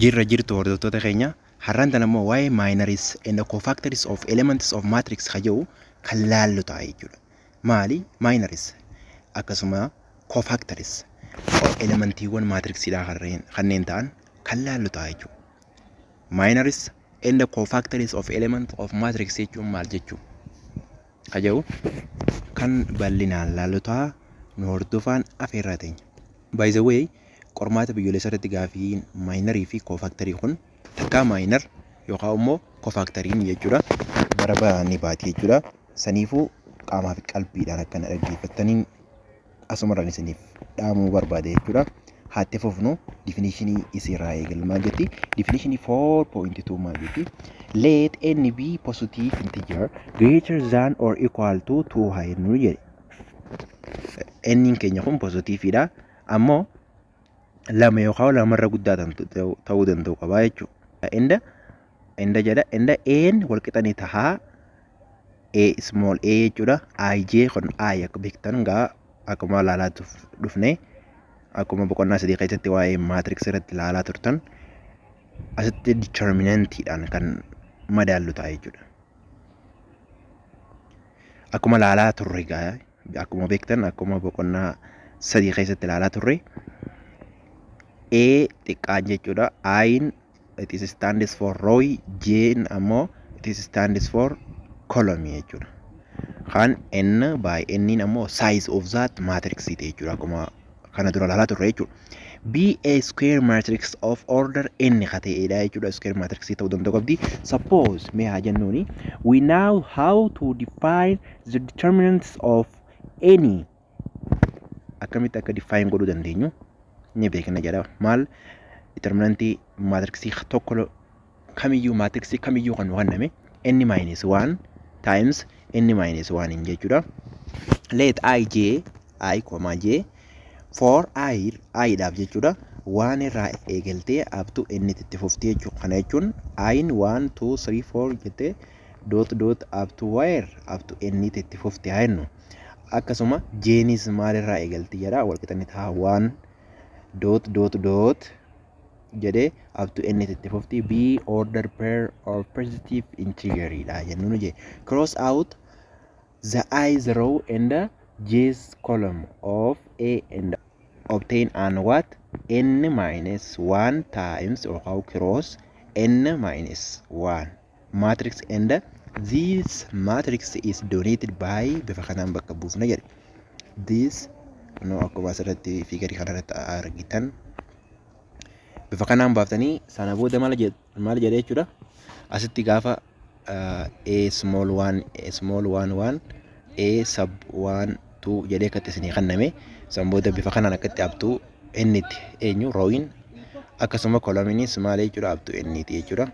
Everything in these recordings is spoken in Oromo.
Jirra jirtu hordoftoota keenya har'aan tan ammoo waa'ee minories and cofactors of elements of matrix jedhu kan laallu ta'a jechuudha. Maali minories akkasuma cofactors elementiiwwan maatriksiidhaa kanneen ta'an kan laallu ta'a jechuudha. Minories and cofactors of elements of matrix jechuun maal jechuu jedhu kan bal'inaan laallu ta'a nu hordofaan afeerraa teenya. By the way, qormaata biyyoolessa irratti gaafiin maayinarii fi koofaktarii kun takkaa maayinar yookaan immoo koofaktariin jechuudha. Bara baanii baati jechuudha. Saniifuu qaamaa fi qalbiidhaan akkana dhaggeeffattaniin asumarraan isiniif dhaamuu barbaade jechuudha. Haatti fufnu definitionii isirraa eegalu maal jetti? Definitionii 4.2 maal jetti? Let n be positive integer greater than or equal to 2 nu jedhe. N'n keenya kun positiifiidha. Ammoo lama yookaan lamarra guddaa ta'uu danda'u qaba jechuudha. Inda jedha inda n walqixanii tahaa a small a jechuudha. Ij kun I akka beektan gaa akkuma laalaa dhufne akkuma boqonnaa sadii keessatti waa'ee maatriks irratti laalaa turtan asitti determinantiidhaan kan madaallu ta'a jechuudha. Akkuma laalaa turre gaa akkuma beektan akkuma boqonnaa sadii keessatti laalaa turre A xiqqaan jechuudha. I'n it is stands for row, J'n ammoo it is stands for column jechuudha. Kan n by n ammoo size of that matrix jechuudha. Akkuma kana dura laalaa turre jechuudha. Be a square matrix of order n ta'edha jechuudha. Square matrix ta'uu danda'u qabdi. Suppose mee haa jennuuni we know how to define the determinants of any akkamitti akka define godhuu dandeenyu ni beekna jedha. Maal determinantii maatriksii tokko kamiyyuu maatriksii kamiyyuu kan kenname n minus 1 times n minus 1 jechuudha. Let ij I, j for I dhaaf jechuudha. Waan irraa eegaltee up to n itti fuftee jechuudha. Kana jechuun I'n 1 2 3 4 jettee dot up to where up to n itti fuftee haa jennu. Akkasuma jeenis maalirraa eegalti jedha walqixanii tahaa 1 dot jedhee up to n itti fufti b order pair or positive integer dha jennuun je cross out the i's row and the j's column of a and obtain an what n minus 1 times or how cross n minus 1 matrix and this matrix is donated by bifa kanaan bakka buufna jedhe. This no akkuma asirratti fiigarii kanarratti argitan bifa kanaan baaftanii sana booda maal jedhe jechuudha. Asitti gaafa a small 1 a sub 1 2 jedhee akkatti isinii kenname san booda bifa kanaan akkatti abtuu ennitti eenyu rooyin akkasuma koloominis maal jechuudha abtuu ennitti jechuudha.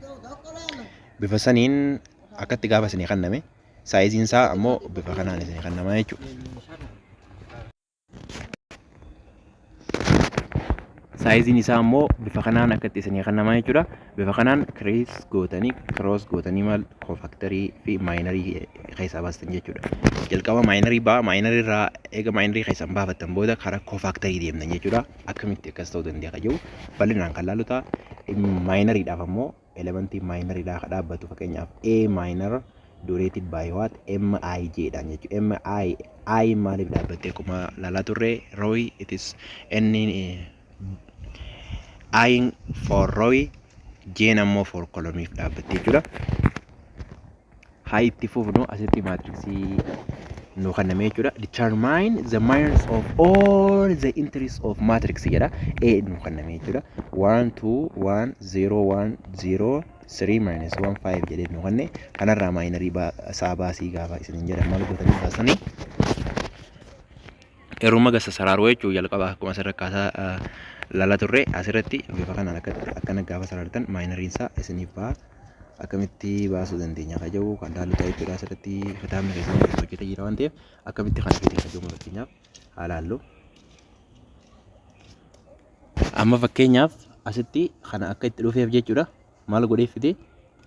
Bifa saniin akkatti gaafa isinii kenname saayiziin isaa ammoo bifa kanaan isinii kennama jechuudha. Saayiziin isaa ammoo bifa kanaan akkatti isinii kennama jechuudha. Bifa kanaan cross gootanii maal koofaktarii fi maayinarii keessaa baastan jechuudha. Jalqaba maayinarii maayinarii irraa eega maayinarii keessan baafattan booda karaa koofaktarii deemtan jechuudha. Akkamitti akkas ta'uu danda'a kan jedhu bal'inaan kan laallu ta'a. Maayinariidhaaf ammoo elementii maayinariidhaa dhaabbatu fakkeenyaaf a minor donated by what mij dhaan jechuudha. I maaliif dhaabbattee akkuma laalaa turre row it is n I for row J ammoo for column dhaabbattee jechuudha. Haa itti fufnu asitti maatriksii nu kenname jechuudha. Determine the minors of all the entries of matrix jedha. A nu kenname jechuudha. 1 2 1 0 1 0 3 minus 1 5 jedhee nu kenne. Kanarraa maayinarii isaa baasii gaafa isin jedhan maal gootanii baasanii yeruma gasa saraaruu jechuudha. Jalqaba akkuma sadarkaa laalaa turre asirratti bifa kanaan akkana gaafa saraartan maayinariin isaa isiniif ba'a. Akkamitti baasuu dandeenya kan jedhu kan laallu ta'e jechuudha. Asirratti kitaabni keessatti hojjetee jira waan ta'eef akkamitti kana fiitiin kan jedhu fakkeenyaaf haa laallu. Amma fakkeenyaaf asitti kana akka itti dhufeef jechuudha. Maal godhee fide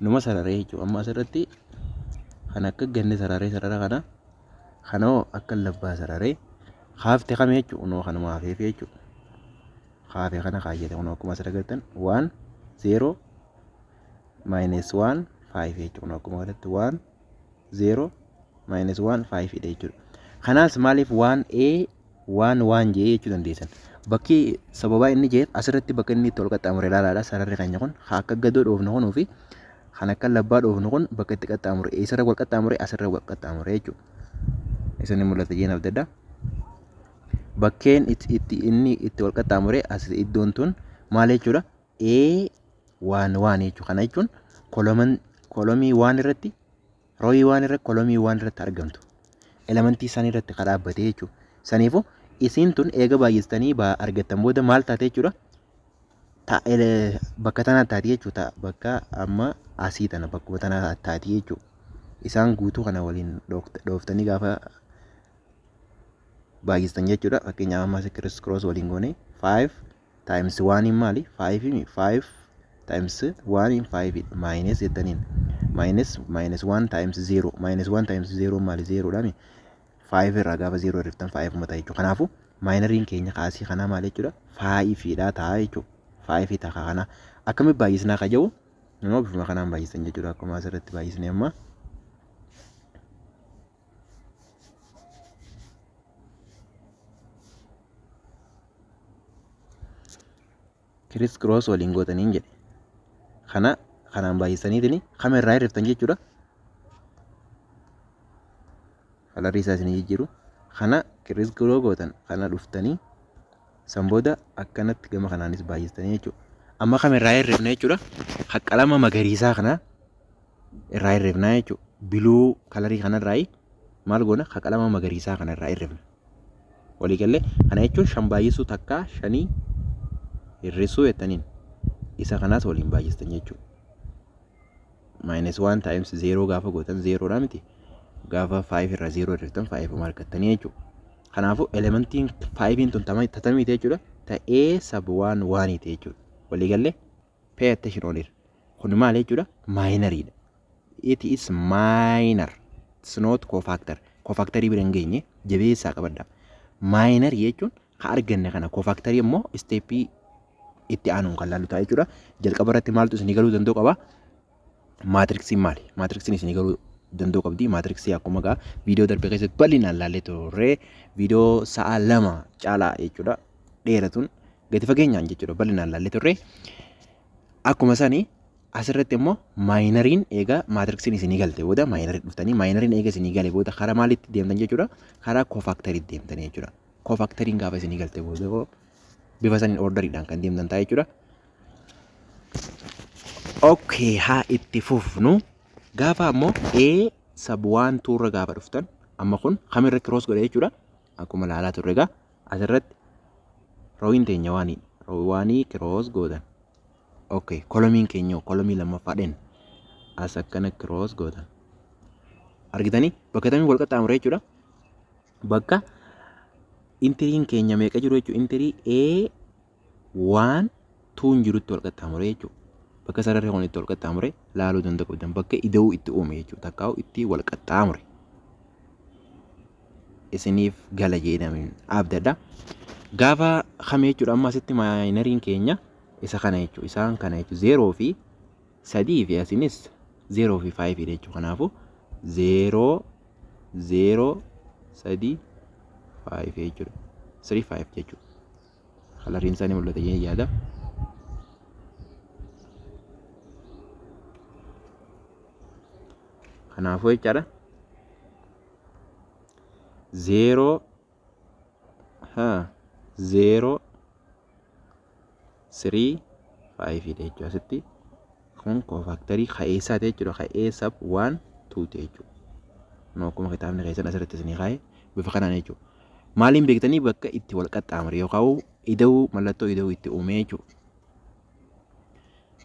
numa sararee jechuudha. Amma asirratti kan akka ganne sararee kana kanoo akka labbaa sararee haafte kamee jechuudha. Unoo kanuma hafeef jechuudha. Haafee kana kaayyate unoo akkuma asirra galtan 1 0 minus 1 5 jechuudha. Akkuma kanatti 1 0 minus 1 5 dha jechuudha. Kanaas maaliif 1a 1 jee jechuu dandeessan. Bakki sababa inni jeef asirratti bakka inni itti ol qaxxaamure ilaalaadha. Sararri keenya kun akka gadoo dhoofnu kunuu fi kan akka labbaa dhoofnu kun bakka itti qaxxaamure isarra wal qaxxaamure asirra wal qaxxaamure jechuudha. Isin mul'ata jeen abdadda. Bakkeen inni itti wal qaxxaamure as iddoon tun maal jechuudha? A11 jechuudha. Kana jechuun kolomii 1 irratti rooyii 1 irratti kolomii 1 irratti argamtu. Elementii isaanii irratti kan dhaabbate jechuudha. Saniifuu isiin tun eega baay'istanii argattan booda maal taate jechuudha? Bakka tanaa taati jechuudha. Bakka amma asii tana bakkuma tanaa taati jechuudha. Isaan guutuu kana waliin dhooftanii gaafa baay'istan jechuudha. Fakkeenyaaf amma criss cross waliin goone 5 times 1 maali? 5 times 1 5 minus jettaniin minus 1 times 0 minus 1 times 0 maali? 0 dhaami 5 irraa gaafa 0 irratti 5 mata jechuudha. Kanaafuu maayinariin keenya kaasii kanaa maal jechuudha? 5 dha ta'a jechuudha. 5 ta'a kana akkamitti baay'isnaa ka jedhu immoo bifuma kanaan baay'isan jechuudha. Akkuma asirratti baay'isnee amma criss cross waliin gootaniin jedhe kanaan baay'isaniitini kama irraa hirriftan jechuudha. Kalarri isaa isin jijjiiru kana criss cross gootan kana dhuftanii san booda akkanatti gama kanaanis baay'istanii jechuudha. Amma kama irraa hirrifna jechuudha. Qalama magariisaa kana irraa hirrifna jechuudha. Biluu kalarii kanarraa maal goona? Qalama magariisaa kana irraa hirrifna. Walii galee kana jechuun 5 baay'isuu takka 5 hir'isuu jettaniin isa kanaas waliin baay'istan jechuudha. Minus 1 times 0 gaafa gootan 0 dha miti. Gaafa 5 irraa 0 hir'iftan 5 markattanii jechuudha. Kanaafuu elementiin 5 tun tatamii jechuudha. Ta'ee sub 1 1 jechuudha. Walii galee pay attention on it. Kun maal jechuudha? Minor dha. It is minor. It's not cofactor. Cofactorii bira hin geenye jabeessaa qabadha. Minor jechuun ka arganne kana cofactorii immoo steepii itti aanuun kan laallu ta'a jechuudha. Jalqaba irratti maaltu isin galuu danda'u qaba? Maatriksiin maali? Maatriksiin isin galuu danda'u qabdi. Maatriksii akkuma gaa viidiyoo darbee keessatti bal'inaan laallee turre viidiyoo sa'a 2 caalaa jechuudha. Dheeratuun gadi fageenyaan jechuudha bal'inaan laallee turre. Akkuma sanii asirratti immoo maayinariin eega maatriksiin isin galte booda maayinarii dhuftanii maayinariin eega isin gale booda karaa maalitti deemtan jechuudha? Karaa koofaktarii deemtan jechuudha. Koofaktariin gaafa isin galte booda bifa saniin orderiidhaan kan deemtan ta'a jechuudha. Okay, haa itti fufnu gaafa ammoo A sub 1 turre gaafa dhuftan amma kun kamirra cross godhe jechuudha. Akkuma laalaa turre egaa asirratti rooyin teenya waanii cross gootan. Okay, kolomiin keenya kolomii lammaffaadhaan as akkana cross gootan. Argitanii bakka tamii wal qaxxaamure jechuudha. Bakka intiriin keenya meeqa jiru jechuudha? Intirii A1 2 jirutti wal qaxxaamure jechuudha. Bakka sararri kun itti wal qaxxaamure laaluu danda'u bakka ida'uu itti uume jechuudha. Takkaa'u itti wal qaxxaamure. Isiniif gala jedhameen abdadha. Gaafa kamee jechuudha amma asitti maayinariin keenya isa kana jechuudha. Isaan kana jechuudha 0 fi 3 fi asinis 0 fi 5 jechuudha. Kanaafuu 0 0 3 5 jechuudha. 3 5 jechuudha. Kalariin isaanii mul'ata jee yaada. Kanaafuu jechaadha 0 0 3 5 jechuudha. Asitti kun koofaktarii ka'eessaa jechuudha. Ka'eessa 1 2 jechuudha. Akkuma kitaabni keessan asirratti isinii kaa'e bifa kanaan jechuudha. Maaliin beektanii bakka itti wal qaxxaamure yookaan ida'uu mallattoo ida'uu itti uume jechuudha.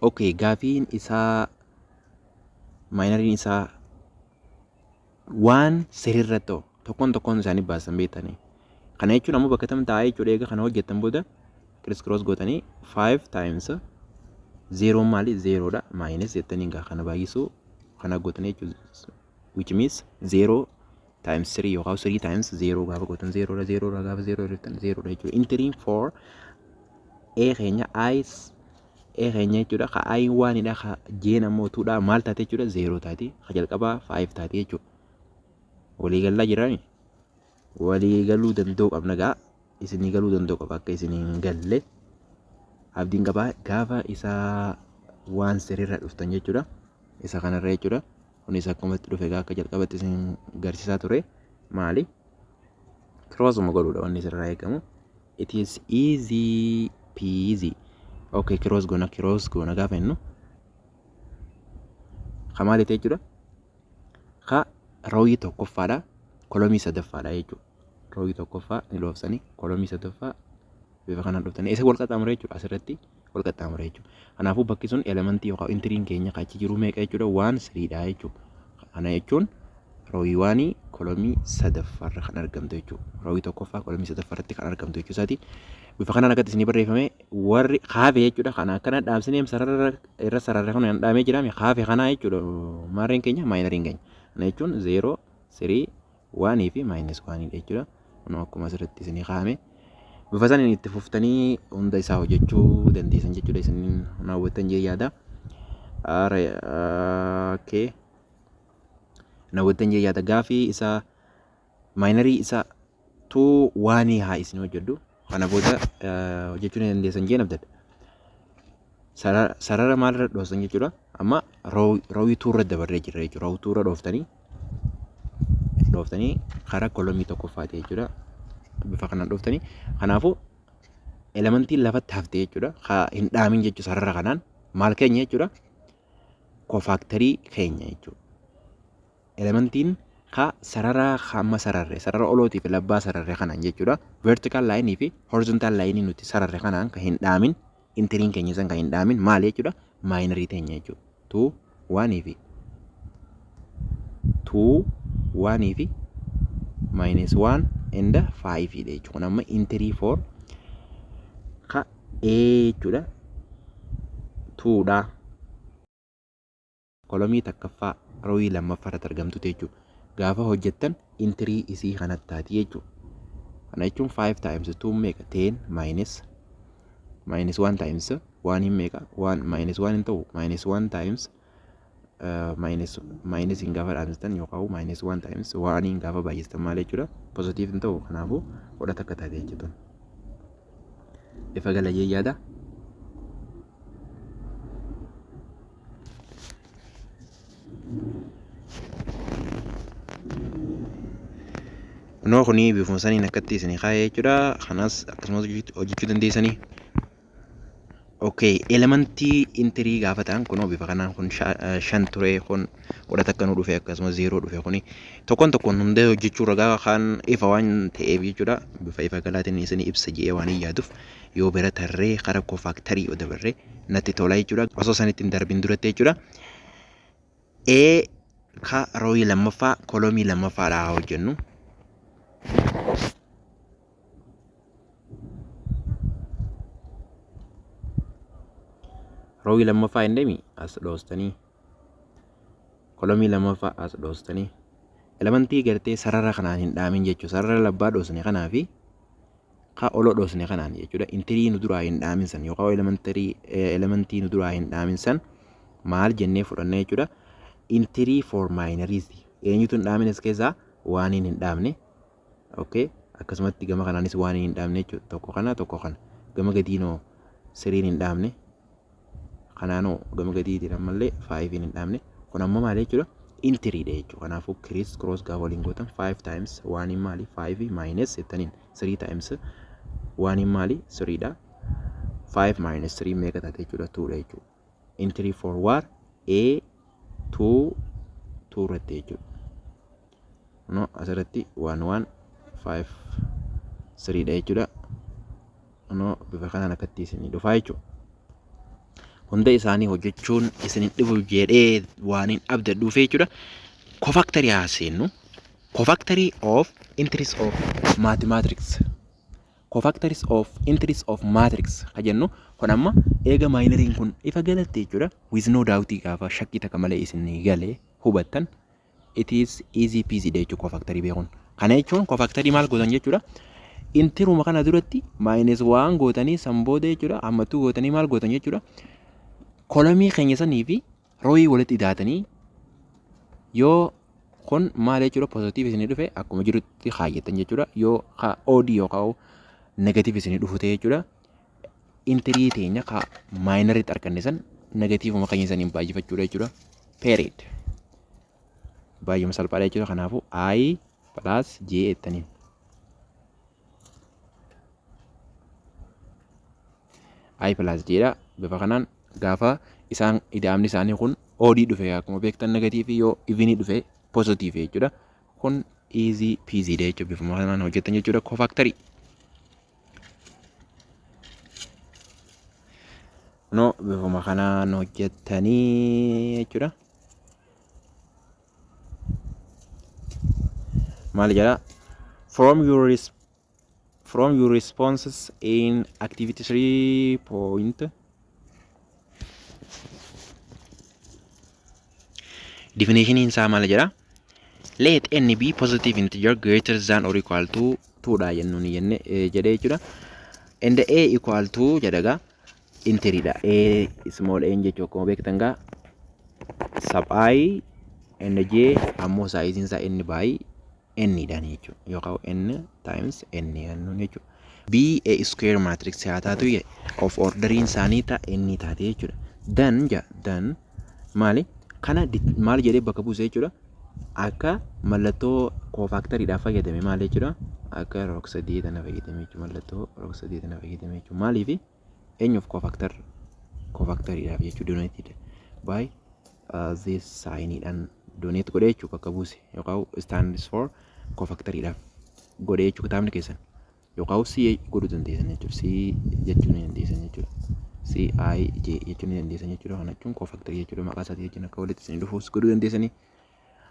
Okay, gaafiin isaa maayinariin isaa waan sirriirratti tokkoon isaanii baasan beektanii. Kana jechuun ammoo bakka tam taa'ee jechuudha. Egaa kana hojjettan booda criss cross gootanii 5 times 0 maali 0 dha minus jettanii egaa kana baay'isuu kana gootanii jechuudha. Which means 0 times 3 yookaan 3 times 0 gaafa gootan 0 dha 0 dha gaafa 0 irratti 0 dha jechuudha. Intiriin 4 A keenya e keenya jechuudha ka ayin waanidha ka jeen ammoo tuudha maal taate jechuudha 0 taate ka jalqabaa 5 taate jechuudha walii galaa jirani walii galuu danda'u qabna gaa isinii galuu danda'u qaba akka isinii hin galle abdiin qabaa gaafa isaa waan sirriirra dhuftan jechuudha isa kanarra jechuudha kunis akkumatti dhufe gaa akka jalqabatti isin garsiisaa ture maali kiroosuma godhuudha wanni sirraa eegamu it is easy peasy okay kiroos goona gaafa innu ka maali ta'e jechuudha ka rooyii tokkoffaadha kolomii sadaffaadha jechuudha rooyii tokkoffaa ni loofsanii kolomii sadaffaa bifa kanaan dhuftanii isa wal qaxxaamura jechuudha asirratti wal qaxxaamura jechuudha kanaafuu bakki sun elementii yookaan intiriin keenya kachi jiru meeqa jechuudha waan sadiidha jechuudha kana jechuun rooyii waanii kolomii sadaffaarra kan argamtu jechuudha rooyii tokkoffaa kolomii sadaffaarratti kan argamtu jechuusaati bifa kanaan akkatti isinii barreeffame warri kaafee jechuudha kana akkana dhaabsinee sarara irra sarara kan dhaamee jiraame kaafee kanaa jechuudha maarreen keenya maayinariin keenya kana jechuun 0 3 1 fi -1 jechuudha kunoo akkuma asirratti isinii kaa'ame bifa sanaan itti fuftanii hunda isaa hojjechuu dandeessan jechuudha isiniin hawwattan jee yaada okay hawwattan jee yaada gaafii isaa maayinarii isaa 2 1 haa isin hojjedhu kana booda hojjechuu dandeessan jee nabdadha sarara maalirra dhooftan jechuudha amma roowii 2 irra dabarree jirra jechuudha roowii 2 irra dhooftanii karaa kolomii tokkoffaati jechuudha bifa kanaan dhooftanii kanaafuu elementiin lafatti haftee jechuudha ka hin dhaamin jechuu sarara kanaan maal keenya jechuudha kofaaktarii keenya jechuudha elementiin ka sarara hamma sarara olootii fi labbaa sararre kanaan jechuudha vertical line fi horizontal line nuti sararre kanaan ka hin dhaamin intiriin keenya san ka hin dhaamin maal jechuudha maayinarii teenya jechuudha 2 1 fi 2 1 fi -1 and 5 dha jechuudha amma interii 4 ka jechuudha 2 dha kolomii takkaffaa rooyii lammaffaarratti argamtu jechuudha gaafa hojjettan interii isii kanatti taati jechuudha kana jechuun 5 times 2 meeqa 10 -1 times 1 meeqa 1 -1 hin ta'u -1 times minus hin gaafa dhaabsistan yookaan -1 times 1 hin gaafa baay'istan maal jechuudha positiif hin ta'u kanaafuu godhata akka taate jechuudha ifa galayee yaada noo kuni bifuma saniin akkatti isinii kaa'ee jechuudha kanas akkasumas hojjechuu dandeessanii okay elementii interii gaafa ta'an kunoo bifa kanaan kun 5 ture kun godhata akka nu dhufe akkasumas 0 dhufe kuni tokkoon hundee hojjechuu ragaa kan ifa waan ta'eef jechuudha bifa ifa galaatiin isinii ibsa jedhee waan yaaduuf yoo bira tarree karaa kofaaktarii yoo dabarree natti tola jechuudha osoo sanitti hin darbin duratti jechuudha ka rooyii lammaffaa kolomii lammaffaadhaa hojjennu rooyii lammaffaa indemi as dhoostanii kolomii lammaffaa as dhoostanii elementii gartee sarara kanaan hin dhaamin jechuudha sarara labbaa dhoosne kanaa fi ka oloo dhoosne kanaan jechuudha interii nu duraa hin dhaamin san yookaan elementii nu duraa hin dhaamin san maal jennee fudhanna jechuudha interii for minorities eenyutu hin dhaamin as keessaa waan hin dhaamne okay akkasumatti gama kanaanis waan hin dhaamne jechuudha tokko kana gama gadiinoo siriin hin dhaamne kanaanoo gama gadiitiin ammallee 5 hin dhaamne kun amma maal jechuudha interii dha jechuudha kanaafuu criss cross gaafa waliin gootan 5 times 1 maali 5 minus 7 3 times 1 maali 3 dha 5 minus 3 meeqa taate jechuudha 2 dha jechuudha interii for war a 2 irratti jechuudha no asirratti 1 1 5 3 dha jechuudha no bifa kanaan akkatti isinii dhufaa jechuudha hunda isaanii hojjechuun isinin dhibu jedhee waan hin abdadhuuf jechuudha cofactory haasennu cofactory of interest of mathematics cofactories of interest of matrix kajennu kun amma eega minoriin kun ifa galatte jechuudha with no doubt gaafa shakkii takka malee isin galee hubattan it is easy peasy jechuudha cofactory beekun kana jechuun cofactory maal gootan jechuudha intiruma kana duratti -1 gootanii san booda jechuudha amma 2 gootanii maal gootan jechuudha kolomii keenya sanii fi rooyii walitti hidhaatanii yoo kun maal jechuudha positive isinii dhufe akkuma jirutti kaayyatan jechuudha. Yoo OD yookaan negative isinii dhufu ta'e jechuudha. Intirii teenya ka maayinaritti arganne san negatiivuma keenya saniin baay'ifachuudha jechuudha. Period. Baay'uma salphaadha jechuudha. Kanaafuu I plus J jettaniin. I plus J dha. Bifa kanaan gaafa isaan ida'amni isaanii kun OD dhufe akkuma beektan negatiivii yoo even dhufe positive jechuudha. Kun easy peasy dha jechuudha. Bifuma kanaan hojjetan jechuudha. Cofactory. No, bifuma kanaan hojjetanii jechuudha. Maal jedha? From your responses in activity 3 point. Definition isaa maal jedha? Let n be positive integer greater than or equal to 2 dha jennuun jenne jedhee jechuudha. And a equal to jedhaga integer dha. A small n jechuu akkuma beektan gaa sub I and j ammoo size isaa n by n dhaan jechuudha. Yookaan n times n jennuun jechuudha. B a square matrix haa taatu of orderiin isaanii n taate jechuudha. Then maali? Kana maal jedhee bakka buuse jechuudha. Akka mallattoo cofactoryidhaaf fayyadame maal jechuudha. Akka rog-sadii tana fayyadame jechuudha. Mallattoo rog-sadii tana fayyadame jechuudha. Maaliif eenyuuf cofactoryidhaaf jechuudha. Donated by this signidhaan donate godhee jechuudha bakka buuse yookaan stands for cofactoryidhaaf godhee jechuudha kitaabni keessan yookaan C godhuu dandeessan jechuudha. C jechuun ni dandeessan jechuudha. CIJ jechuun ni dandeessan jechuudha. Kana jechuun cofactory jechuudha. Maqaa isaatii jechuun akka walitti isin dhufuus godhuu dandeessanii.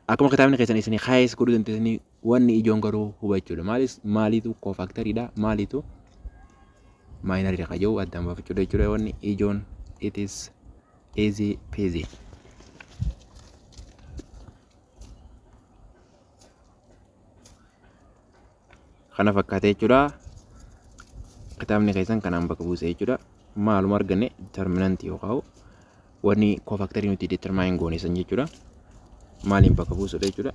Akkuma kitaabni keessan isin kaayes godhuu dandeessanii wanni ijoon garuu hubachuudha. Maaliitu cofactoryidha? Maaliitu maayinaridha kan jedhu addaan baafachuudha jechuudha. Wanni ijoon it is easy peasy. Kana fakkaatee jechuudha. Kitaabni keessan kanaan bakka buuse jechuudha. Maaluma arganne determinant yookaan wanni cofactory nuti determine goone san jechuudha. Maaliin bakka buusudha jechuudha.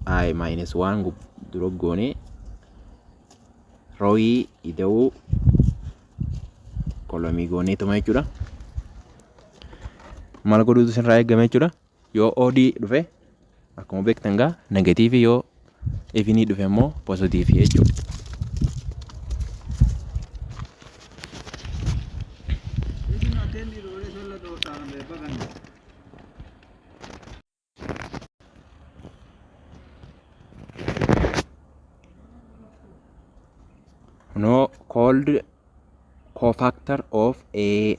I minus 1 dura goone rooyii ida'uu kolomii goonee tuma jechuudha. Maal godhuutu isinirraa eegame jechuudha. Yoo OD dhufe akkuma beektan gaa negatiivii yoo even dhufe immoo positive jechuudha. No called cofactor of A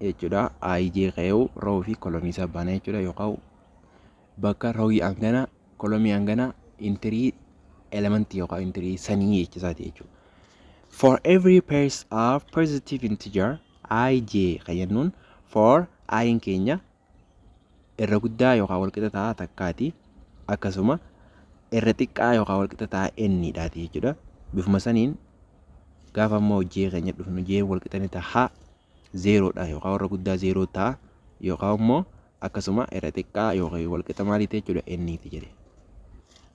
jechuudha. IJ qe'uu roo fi kolomii sabbaana jechuudha. Yookaan bakka roowii hangana kolomii hangana interii elementii yookaan interii sanii jechisaati jechuudha. For every pairs of positive integer IJ kan jennuun for I keenya irra guddaa yookaan walqixa ta'a takkaati. Akkasuma irra xiqqaa yookaan walqixa ta'a n dhaati jechuudha. Bifuma saniin gaafa immoo j keenya dhufnu j walqixani ta'a 0 dha yookaan warra guddaa 0 ta'a yookaan immoo akkasuma irra xiqqaa yookaan walqixa maalii ta'e jechuudha n ti jedhe.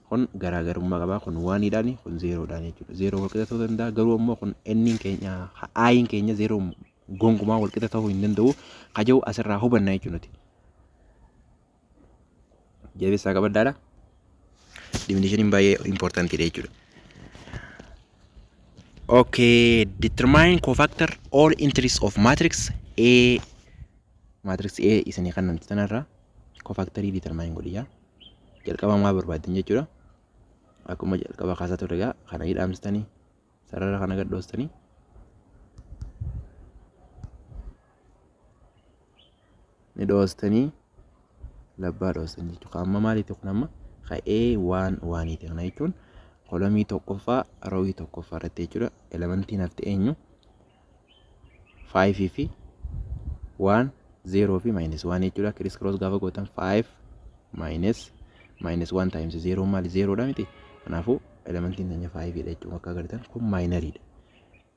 Kun garaagarummaa qaba. Kun 1 dhaan kun 0 dhaan jechuudha. 0 walqixa ta'uu danda'a garuu immoo kun n keenya I keenya 0 gonkumaa walqixa ta'uu hin danda'u. Kaja'u asirraa hubanna jechuudha. Jabeessaa qabaddaadha. Definition baay'ee important dha jechuudha. Okay, determine cofactor all entries of matrix A. Matrix A isanii kan namti tanarraa cofactory determine godhiyaa. Jalqaba maa barbaadan jechuudha. Akkuma jalqaba kaasaa ture egaa kana hidhaamsitanii sarara kana gadhoostanii ni dhoostanii labbaa dhoostan jechuudha. Amma maaliiti kun amma ka'ee waan iti kana jechuun kolomii tokkoffaa roowii tokkoffaa irratti jechuudha. Elementiin hafte eenyu 5 fi 1 0 fi -1 jechuudha. Criss cross gaafa gootan 5 minus 1 times 0 maali 0 dha miti. Kanaafuu elementiin keenya 5 dha jechuudha. Akka agartan kun maayinaridha.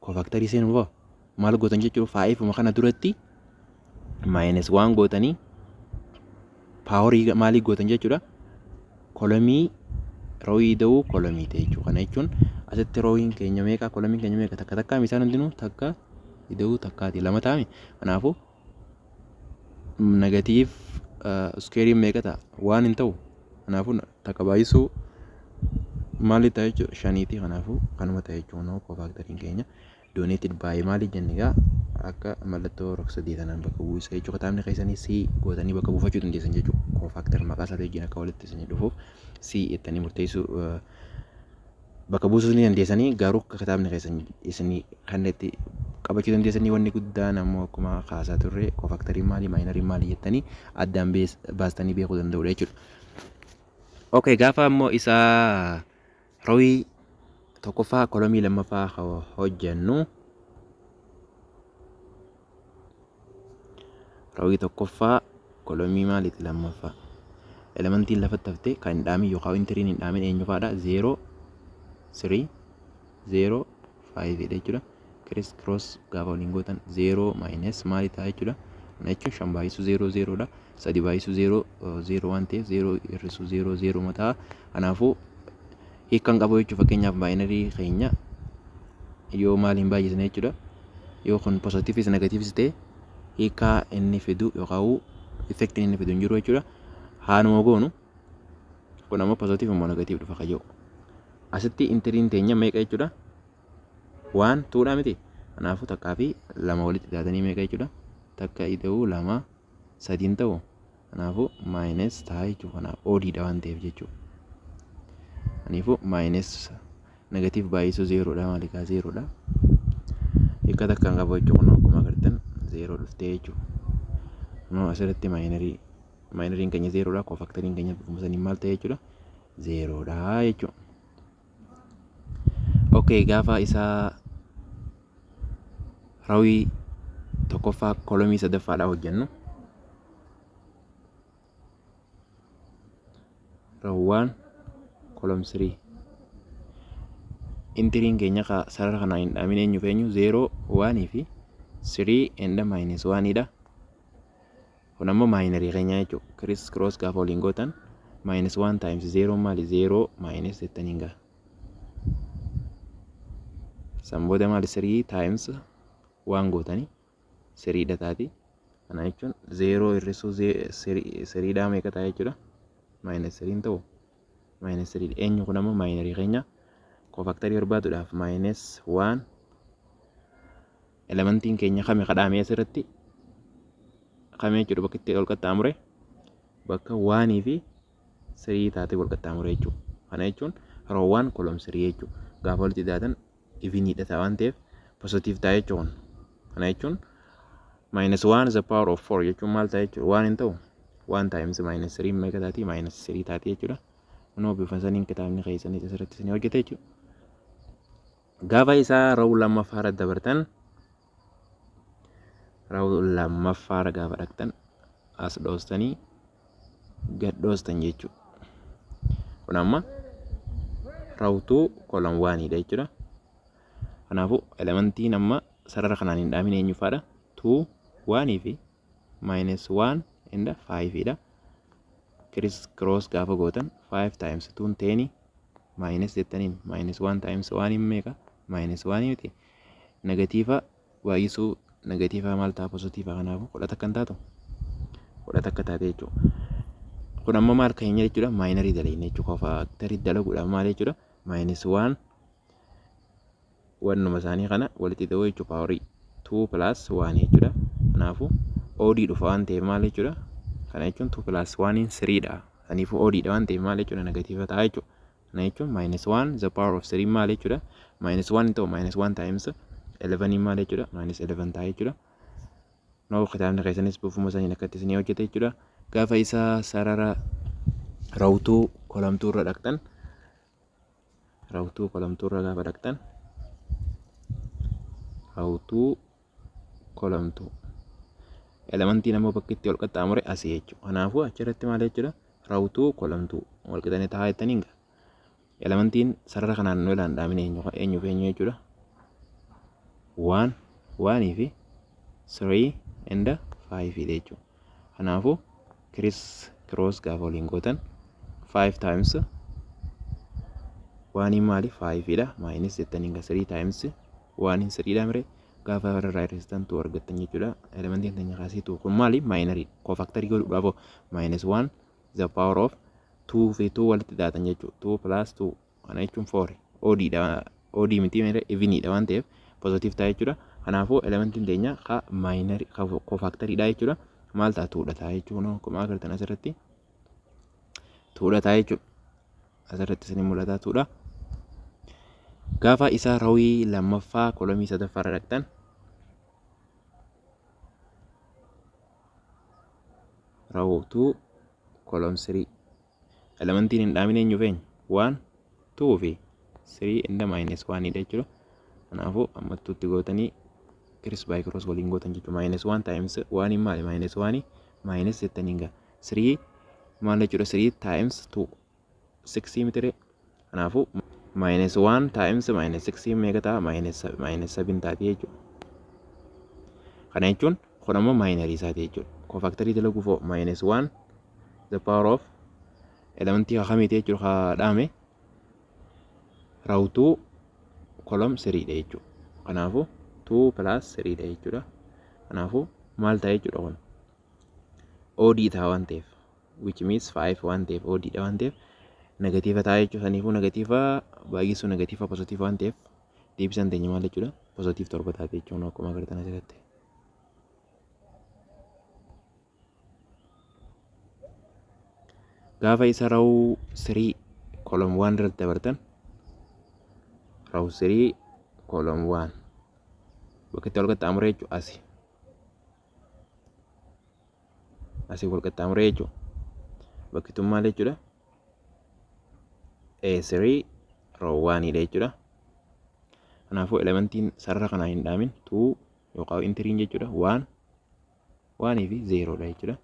Cofactory seenuu maal gootan jechuudha. 5 uma kana duratti minus 1 gootanii paaworii maalii gootan jechuudha. Kolomii rooyii da'uu kolomii ta'e jechuudha. Kana jechuun asitti rooyiin keenya meeqa kolomiin keenya meeqa takka takkaa isaan hundinuu takka ida'uu takkaati lama taa'ame. Kanaafuu negatiif iskeeriin meeqa ta'a waan hin ta'u. Kanaafuu takka baay'isuu maali ta'a jechuudha shaniiti. Kanaafuu kanuma ta'a jechuudha kofaakteriin keenya dooneetid baay'ee maali jenne egaa akka mallattoo rog-sadii tanaan bakka bu'isa jechuudha. Kitaabni keessanii C gootanii bakka buufachuu dandeessan jechuudha. Kofaakter maqaa isaa wajjin akka walitti isin dhufuuf C jettanii murteessuu bakka buusuu ni dandeessanii. Garuu akka kitaabni keessan isinii kan itti qabachuu dandeessanii wanni guddaan ammoo akkuma kaasaa turre kofaakteriin maali maayinariin maali jettanii addaan baastanii beekuu danda'udha jechuudha. Okay, gaafa ammoo isaa rooyii tokkoffaa kolomii lammaffaa hojjennu rooyii tokkoffaa kolomii maaliiti lammaffaa elementiin lafatti haftee kan hin dhaamin yookaan intiriin hin dhaamin eenyu fa'aadha 0 3 0 5 jechuudha. Criss cross gaafa waliin gootan 0 minus maali ta'a jechuudha. Kana jechuun 5 baay'isuu 0 0 dha. 3 baay'isuu 0 0 waan ta'eef 0 hir'isuu 0 0 mataa. Kanaafuu hiikkan qabu jechuudha. Fakkeenyaaf baayinarii keenya yoo maaliin baay'isne jechuudha. Yoo kun positiifis negatiifis ta'e hiikkaa inni fidu yookaan effektiin inni fidu hin jiru jechuudha. Haanuma goonu kun ammoo positiif immoo negatiif dhufa kayyoo. Asitti intiriin teenya meeqa jechuudha. 1 2 dha miti. Kanaafuu takkaa fi lama walitti hidhatanii meeqa jechuudha. Takka ida'uu 2 3 ta'u. Kanaafuu minus ta'a jechuudha. Kanaaf oodiidha waan ta'eef jechuudha. Kanaafuu minus negatiif baay'isuu 0 dha maali kaa 0 dha. Hiikka takka hin qabu jechuudha. Akkuma agartan 0 dhuftee jechuudha. Kunoo asirratti maayinariin keenya 0 dha. Kofaakteriin keenya bifuma saniin maal ta'e jechuudha. 0 dha jechuudha. Okay, gaafa isaa raawwii tokkoffaa kolomii sadaffaadhaa hojjennu raawwaan kolom 3 intiriin keenya sarara kanaan hin dhaamin eenyu feenyu 0 1 fi 3 and minus 1 dha. Kun ammoo maayinarii keenya jechuudha. Criss cross gaafa waliin gootan minus 1 times 0 maali 0 minus jettaniin ga'a. Sambooda maali 3 times 1 gootanii 3 dha taati. Kana jechuun 0 hir'isuu 3 dhaa meeqa ta'a jechuudha. Minus 3 ta'u. Minus 3 eenyu kun ammoo maayinarii keenya kofaaktarii barbaaduudhaaf minus 1 elementiin keenya kame kadhaamee asirratti kame jechuudha. Bakka itti wal qaxxaamure bakka 1 fi 3 taatee wal qaxxaamure jechuudha. Kana jechuun raawwaan kolom 3 jechuudha. Gaafa walitti hidhatan ifinidha ta'a waan ta'eef positiif ta'a jechuudha. Kana jechuun minus 1 is the power of 4 jechuun maal ta'a jechuudha. Waan hin ta'u 1 times minus 3 meeqa taati minus 3 taati jechuudha. Kunoo bifa saniin kitaabni keessanii asirratti isin hojjete jechuudha. Gaafa isaa raawwii lammaffaa irratti dabartan raawwii lammaffaa irra gaafa dhaqxan as dhoostanii gad dhoostan jechuudha. Kun amma raawwituu kolom 1 dha jechuudha. Kanaafuu elementiin amma sarara kanaan hin dhaamin eenyu fa'aadha 2 1 fi minus 1 and 5 dha. Criss cross gaafa gootan 5 times 2 10 minus jettaniin minus 1 times 1 meeqa minus 1 miti. Negatiifa baay'isuu negatiifa maal ta'a positiifa. Kanaafuu 10 akka hin taatu 10 akka taate jechuudha. Kun amma maal keenya jechuudha maayinarii dalagne jechuudha. Kofaaktarii dalaguudhaaf maal jechuudha minus 1 wannuma isaanii kana walitti hidhuu jechuudha. Paaworii 2 plus 1 jechuudha. Kanaafuu oodii dhufa waan ta'eef maal jechuudha. Kana jechuun 2 plus 1 in 3 dha. Kanaafuu oodiidha waan ta'eef maal jechuudha negatiifa ta'a jechuudha. Kana jechuun minus 1 the power of 3 maal jechuudha. Minus 1 ta'u minus 1 times 11 maal jechuudha minus 11 ta'a jechuudha. Noo kitaabni keessanis bifuma saniin akkatti isin hojjete jechuudha. Gaafa isaa sarara raawwituu kolomtuu irra dhaqxan raawwituu kolomtuu irra gaafa dhaqxan raawwituu kolomtuu elementiin ammoo bakka itti wal qaxxaamure asii jechuudha. Kanaafuu achirratti maal jechuudha raawwituu kolomtuu wal qixanii taa'aa jettaniin ga'a. Elementiin sarara kanaan walaan dhaamin eenyu feenyu jechuudha. 1 1 fi 3 and 5 dha jechuudha. Kanaafuu cross gaafa waliin gootan 5 times 1 maali 5 dha minus jettaniin 3 times 1 3 dha mire gaafa irraa resistant 2 argattan jechuudha. Elementiin keenya kaasii 2 kun maali minor cofactory godhuudhaaf minus 1 the power of 2 fi 2 walitti daatan jechuudha. 2 plus 2 kana jechuun 4 odd dha odd miti mire even dha waan ta'eef positive ta'a jechuudha. Kanaafuu elementiin keenya ka minor ka cofactory dha jechuudha. Maal ta'a 2 dha ta'a jechuudha. Akkuma agartan asirratti 2 dha ta'a jechuudha. Asirratti isin mul'ata 2 dha. Gaafa isa rawii lammaffaa kolomii sadaffaa irra dhaqxan rawuu kolom 3 elementiin hin dhaamine eenyu feenya 1 2 fi 3 inda minus 1 dha jechuudha. Kanaafuu ammattuutti gootanii cross by cross waliin gootan jechuudha. Minus 1 times 1 maali minus 1 minus jettaniin gaa 3 maal jechuudha 3 times 2 6 mitire. Kanaafuu minus 1 times minus 6 meeqa ta'a minus 7 taati jechuudha. Kana jechuun kun ammoo minor isaati jechuudha. Cofactory dalaguuf minus 1 the power of elementii kamiiti jechuudha ka dhaame rawuu column 3 dha jechuudha. Kanaafuu 2 plus 3 dha jechuudha. Kanaafuu maal ta'a jechuudha kun odd ta'a waan ta'eef which means 5 waan ta'eef odd dha waan ta'eef negatiiva ta'a jechuudha. Saniifuu negatiiva baay'isuu negatiiva positiiva waan ta'eef deebisan teenya maal jechuudha positiiv 7 taate jechuudha. Akkuma agartan asirratti gaafa isa rawuu 3 column 1 irratti dabartan rawuu 3 column 1 bakka itti wal qaxxaamuree jechuudha. Asii wal qaxxaamuree jechuudha. Bakki tun maal jechuudha A3 row 1 dha jechuudha. Kanaafuu elementiin sarara kanaa hin dhaamin 2 yookaan intiriin jechuudha 1 1 fi 0 dha jechuudha.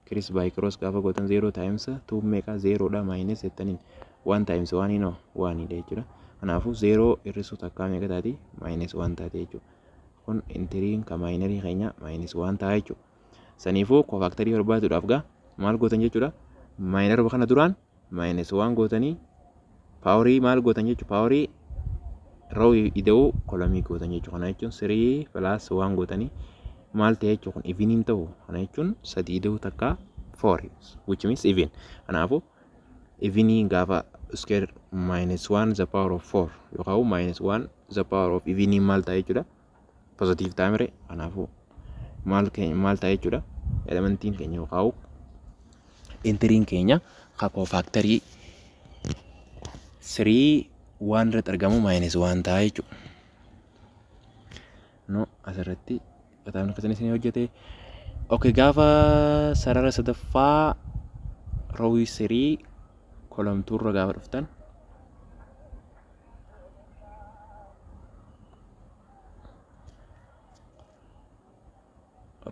Cross by cross gaafa gootan 0 times 2 meeqa 0 dha minus jettaniin 1 times 1 no 1 dha jechuudha. Kanaafuu 0 irrisuu takkaa meeqa taati minus 1 taate jechuudha. Kun intiriin ka minorii keenya minus 1 ta'a jechuudha. Saniifuu cofactory barbaaduudhaaf gaa maal gootan jechuudha minor kana duraan minus 1 gootanii powerii maal gootan jechuudha powerii row ida'uu kolomii gootan jechuudha. Kana jechuun 3 plus 1 gootanii maal ta'e jechuudha kun even ta'u. Kana jechuun 3 ida'uu takka 4 which means even. Kanaafuu even gaafa square minus 1 the power of 4 yookaan minus 1 the power of even maal ta'e jechuudha positive ta'a mire. Kanaafuu maal ta'a jechuudha elementiin keenya yookaan intiriin keenya ka cofactory 3 1 irratti argamu minus 1 ta'a jechuudha. No asirratti kitaabni akkasii isin hojjete. Okay, gaafa sarara sadaffaa rawii 3 column 2 irra gaafa dhuftan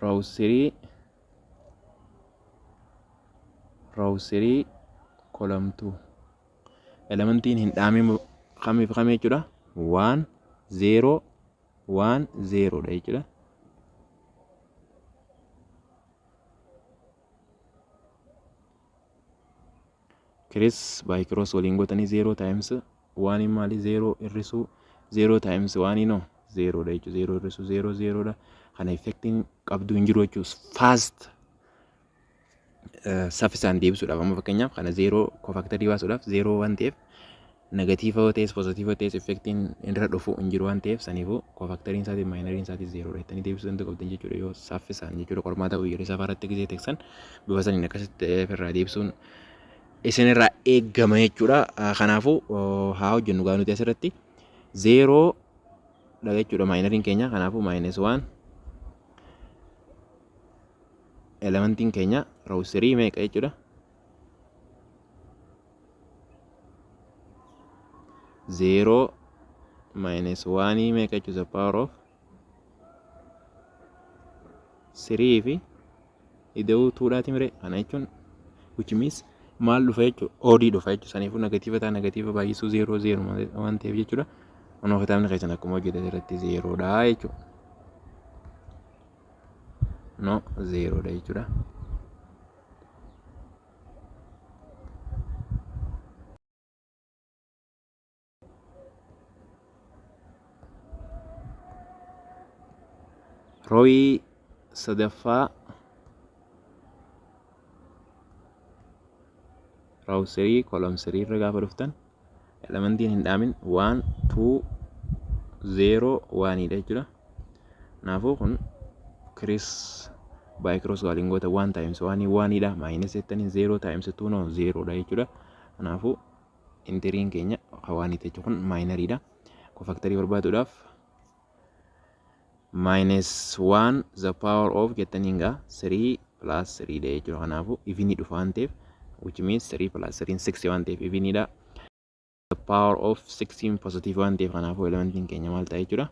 row 3 column 2 elementiin hin dhaamin kamiif kamii jechuudha 1 0 1 0 dha jechuudha. Cross by cross waliin gootanii 0 times 1 maali 0 irrisuu 0 times 1 no 0 dha jechuudha. 0 irrisuu 0 0 dha. Kana effectiin qabdu hin jiru jechuudha. Fast saffisaan deebisuudhaaf amma fakkeenyaaf kana 0 cofactory baasuudhaaf 0 waan ta'eef negatiiva yoo ta'es positiiva yoo ta'es effectiin irra dhufu hin jiru waan ta'eef saniifuu cofactory'n isaatii minoriin isaatii 0 dha jettanii deebisuu danda'u qabdan jechuudha. Yoo saffisaan jechuudha qormaata guyyaa safaratti gisee teeksan bifa saniin akkasitti irraa deebisuun isin irraa eeggama jechuudha. Kanaafuu haa hojjennu gaa nuti asirratti 0 dha jechuudha minoriin keenya. Kanaafuu minus 1 elementiin keenya row 3 meeqa jechuudha 0 minus 1 meeqa jechuudha power of 3 fi ida'uu 2 dhaati mire. Kana jechuun which means maal dhufa jechuudha odd dhufa jechuudha. Saniifuu negatiiva ta'a negatiiva baay'isuu 0 0 waan ta'eef jechuudha. Kunoo kitaabni keessan akkuma hojjete irratti 0 dha jechuudha. no 0 dha jechuudha. Roo'ii sadaffaa row 3 column 3 irra gaafa dhuftan elementiin hin dhaamin 1 2 0 1 dha jechuudha. Kanaafuu kun Chris by cross waliin goota 1 times 1 1 dha minus 0 times 2 no 0 dha jechuudha. Kanaafuu interiin keenya waan ta'e kun minor dha. Kofaktarii barbaaduudhaaf minus 1 the power of jettaniin gaa 3 plus 3 dha jechuudha. Kanaafuu ifni dhufa waan ta'eef which means 3 plus 3 6 waan ta'eef ifni dha. The power of 16 positive waan ta'eef kanaafuu elementiin keenya maal ta'a jechuudha.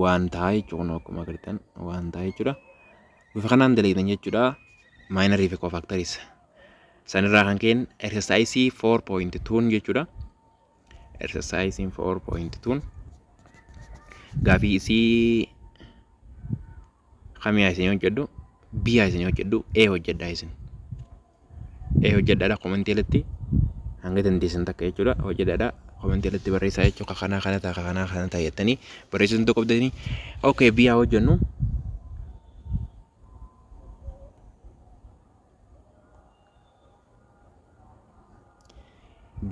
Waan ta'a jechuudha akkuma agartan waan ta'a jechuudha. Bifa kanaan dalagitan jechuudha minorii fi cofactories. Sanirraa kan ka'een exercise 4.2 jechuudha. Exercise 4.2 gaafii isii kamiyaa isin hojjedhu biyaa isin hojjedhu hojjedhaa isin hojjedhaadha komentii irratti hanga dandeessan takka jechuudha hojjedhaadha komentii irratti barreessaa jechuudha kana ta'a jettanii barreessuun tokko qabdanii okay biyaa hojjennu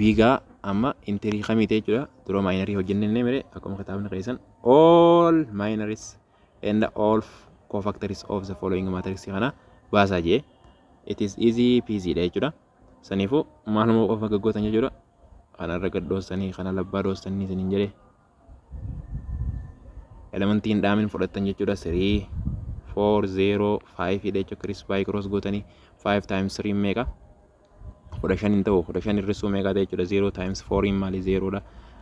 biigaa amma interii kamiite jechuudha duroo maayinarii hojjennee mere akkuma kitaabni keessan all minories and all cofactories of the following matrix kana baasaa jee it is easy peasy dha jechuudha. Saniifuu maaluma qofa gaggootan jechuudha. Kanarra gaddoostanii kana labbaa doostanii isiniin jedhe elementiin dhaamin fudhattan jechuudha 3 4 0 5 dha jechuudha. Chris by cross gootanii 5 times 3 meeqa 15 hin ta'u 15 irrisuu meeqa ta'e jechuudha 0 times 4 maali 0 dha.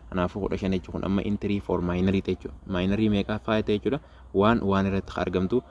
Kanaafuu 15 jechuun kun amma interii for minorii ta'e jechuudha. Minorii meeqa fa'aa ta'e jechuudha 1 irratti argamtu.